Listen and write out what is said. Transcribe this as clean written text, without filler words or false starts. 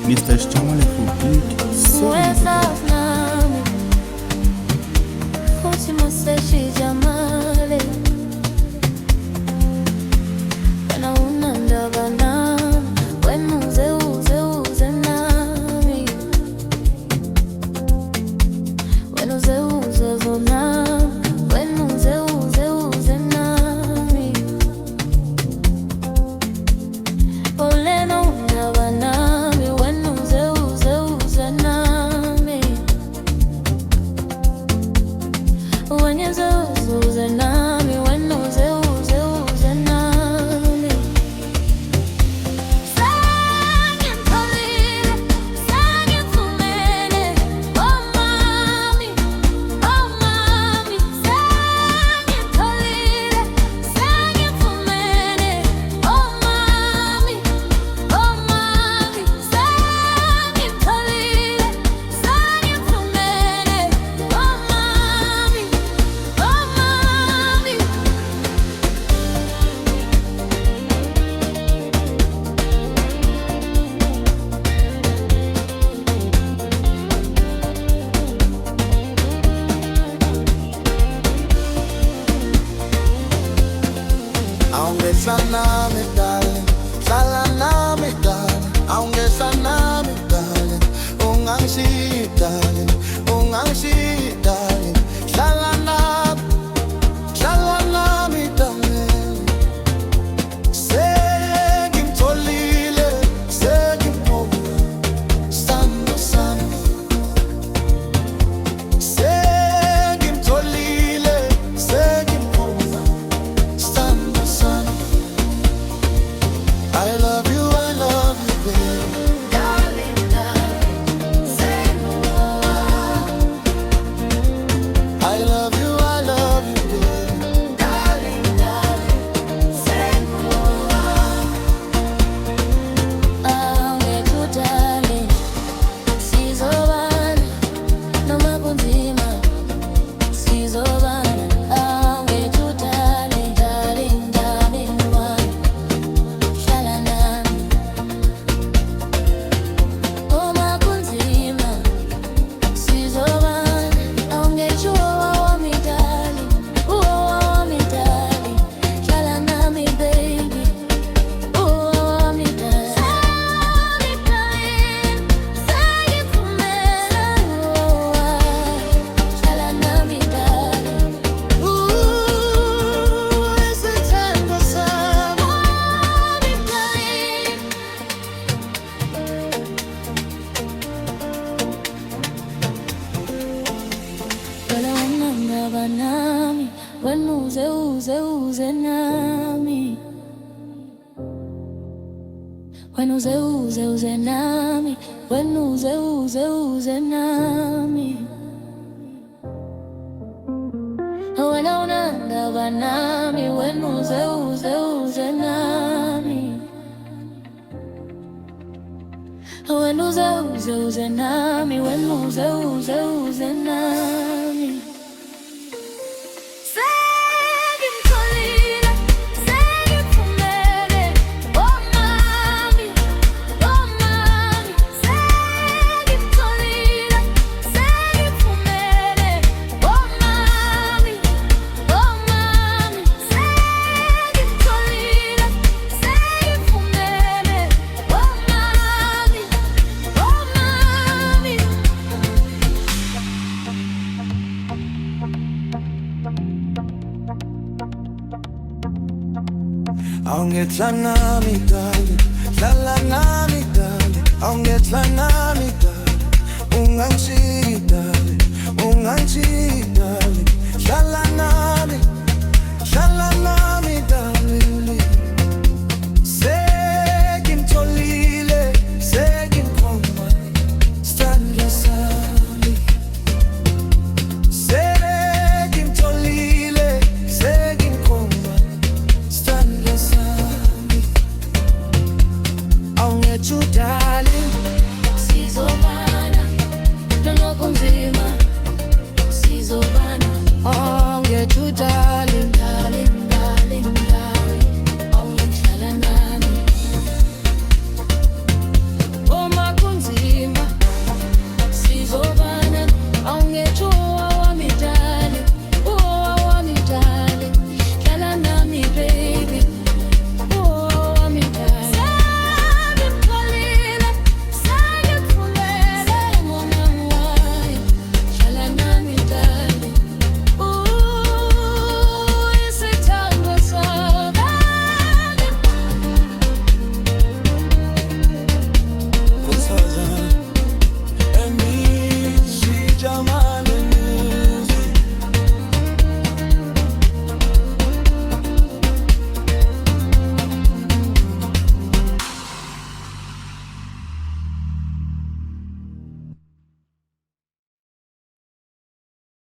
Mr. Shamale for beat. So nami futhi maseshi jamale wena unandaba nami wena uze nami wena uze nami wena uze nami olena undaba nami wena uze nami when you uze nami wena uze nami sangitholile sangifumene oh mami sangitholile sangifumene oh mami sangitholile sangifumene oh mami Aungehlala nami darling, hlala nami darling. Aungehlala nami darling, ungangishiyi darling, ungangishiyi darling. Hlala nami darling. Sengimtholile, sengimbona sithando sami. Sengimtholile, sengimbona sithando sami. I love you, baby. Darling, darling, say more. I love you, baby. Darling, darling, say more. Awethu darling, sizobana noma kunzima, sizobana. Awethu darling, darling, darling, wami, hlala nami noma kunzima, sizobana. Awungethu wami darling, wami darling, hlala nami baby, wami darling. Sangifumene hlala nami darling. Isithando sami. Wena unandaba nami wena uze nami wena uze nami wena uze nami wena unandaba nami wena uze nami wena uze nami wena uze nami sengimtholile sengifumene oh mami sengimtholile sengifumene oh mami sengimtholile sengifumene oh mami Aungehlala nami darling, hlala nami darling. Aungehlala nami darling, ungangishiyi darling, ungangishiyi darling. Hlala